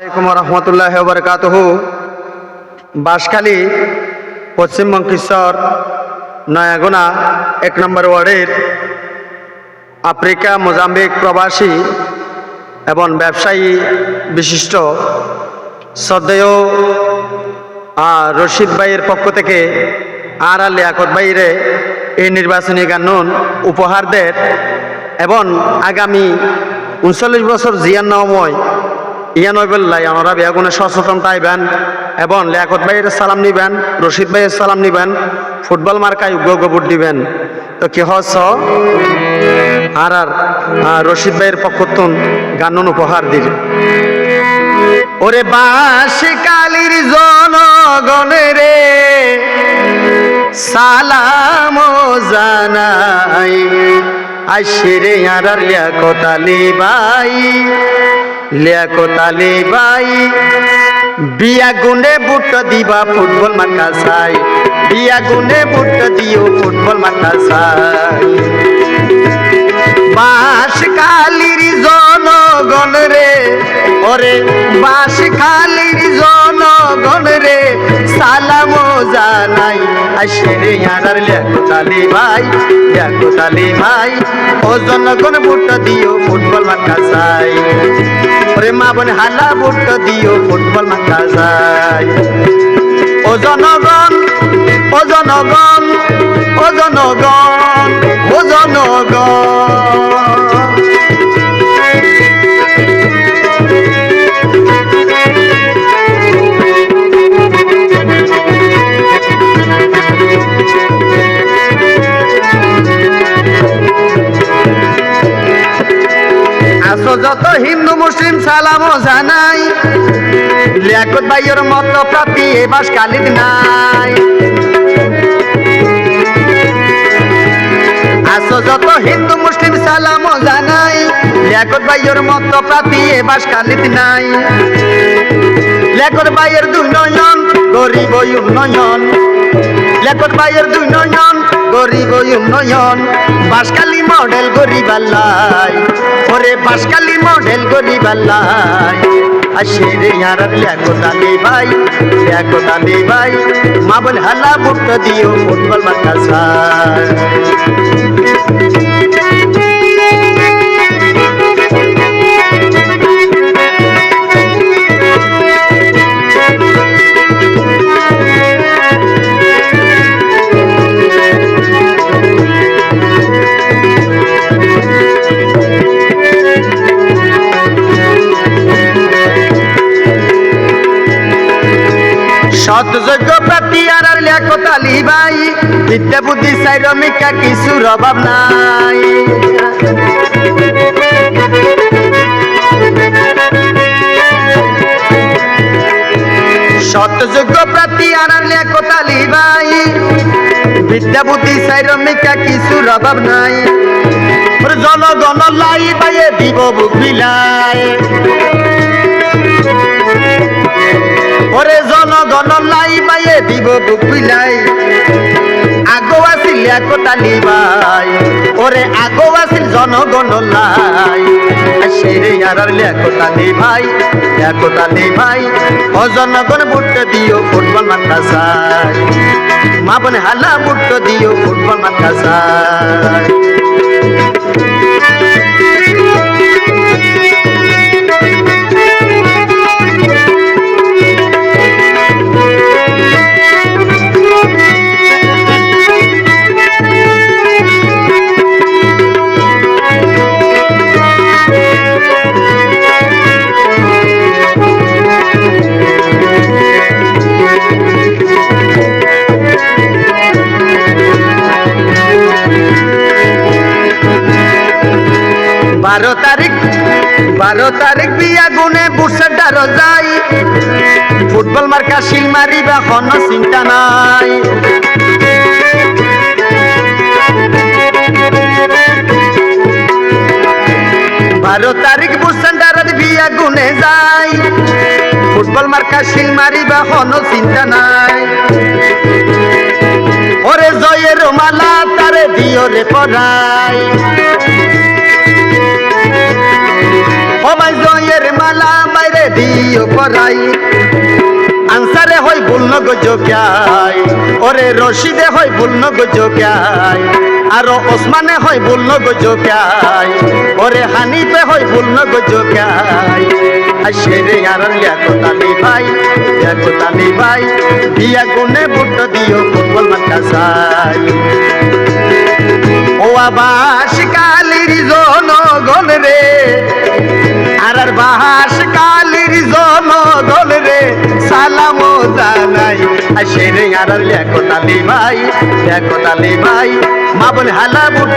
আসসালামু আলাইকুম রহমতুল্লাহ বারকাতুহ। বাঁশখালী পশ্চিম বঙ্কেশ্বর নয়াগোনা ১ নম্বর ওয়ার্ডের আফ্রিকা মোজাম্বিক প্রবাসী এবং ব্যবসায়ী বিশিষ্ট শ্রদ্ধেয় রশিদ ভাইয়ের পক্ষ থেকে আর লিয়াকত ভাইরে এই নির্বাচনী গান উপহার দেন এবং আগামী ৩৯ বছর জিয়ান্নময় ইয়ানবেল্লাই ওনারা বেগুনে সচেতন পাইবেন এবং লিয়াকত ভাইয়ের সালাম নিবেন, রশিদ ভাইয়ের সালাম নিবেন, ফুটবল মার্কায় উগ্র ভোট দিবেন। তো কি হস আর রশিদ ভাইয়ের পক্ষতুন গান উপহার দিল। ওরে বাঁশখালীর জনগণেরে সালাম জানাই, আইসেরে আর লিয়াকত আলী ভাই, লিয়াকত আলী ভাই বিয়া গুনে বুট দিবা ফুটবল মার্কা চাই, বিয়া গুনে বুট দিও ফুটবল মার্কা চাই। বাঁশখালীর জনগণ রে, ওরে বাঁশখালীর জনগণ রে সালাম জানাই, আইসেরে আর লিয়াকত আলী ভাই, লিয়াকত আলী ভাই ও জনগণ বুট দিও ফুটবল মার্কা চাই, ওরে মা বোন হালা বুট দিও ফুটবল মার্কা চাই। ও জনগণ, ও জনগণ, ও জনগণ, ও জনগণ আসো যত হিন্দু মুসলিম সালাম জানাই, লিয়াকত ভাইয়ের মত প্রাপ্তি এ বাঁশখালীর নাই। আসো যত হিন্দু মুসলিম সালাম জানাই, লিয়াকত ভাইয়ের মত প্রাপ্তি এ বাঁশখালীর নাই। লিয়াকত ভাইয়ের দুই নয়ন গরিব উন্নয়ন, লিয়াকত ভাইয়ের দুই নয়ন গরিব উন্নয়ন, বাঁশখালী মডেল গরিব আল্লাই, ওরে বাঁশখালী মডেল গরিব আল্লাই, আইসেরে আর লিয়াকত আলী ভাই, লিয়াকত আলী ভাই মা বোন হালা বুট দিও ফুটবল মার্কা চাই। সৎ যোগ্য প্রার্থী আর লিয়াকত আলী ভাই, বিদ্যা বুদ্ধি চাইরমিকা কিছুর অভাব নাই। সৎ যোগ্য প্রার্থী আর লিয়াকত আলী ভাই, বিদ্যা বুদ্ধি চাইরমিকা কিছুর অভাব নাই। জনগণ লাই ভাইয়ে দিব বুক বিলাই, ওরে জনগণ লাই বাইয়ে দিব বুক বিলাই। আগো আছিল লিয়াকত আলী ভাই, ওরে আগো আছিল জনগণ লাই, আইসেরে আর লিয়াকত আলী ভাই, লিয়াকত আলী ভাই ও জনগণ বুট দিও ফুটবল মার্কা চাই, মা বোন হালা বুট দিও ফুটবল মার্কা চাই। বারো তারিখ বিয়া গুনে বুসেডার যাই, ফুটবল মার্কা শিল মারিবা কোনো চিন্তা নাই। 12 তারিখ বুসেডার বিয়া গুনে যাই, ফুটবল মার্কা শিল মারিবা কোনো চিন্তা নাই। ওরে জয়ের মালা তারে দিও রে পরাই, ও মাই জয়ের মালা বাইরে দিও পরাই আনসারে হয় ভুল গজোকাই ওরে রশিদে হয় ভুল গজোকাই আরো ওসমানে হয় ভুল গজোকাই ওরে হানিফে হয় ভুল গজোকাই আশেরে আরার লিয়াকতালি ভাই দিয়া গুনে বুট দিও ফুটবল মাদ্রাসায় ও আবাস কালির জনগণ রে আর বাহাস কালির জনগণ রে সালাম জানাই আশেরে আরার লিয়াকতালি ভাই মা বলে হালা বুট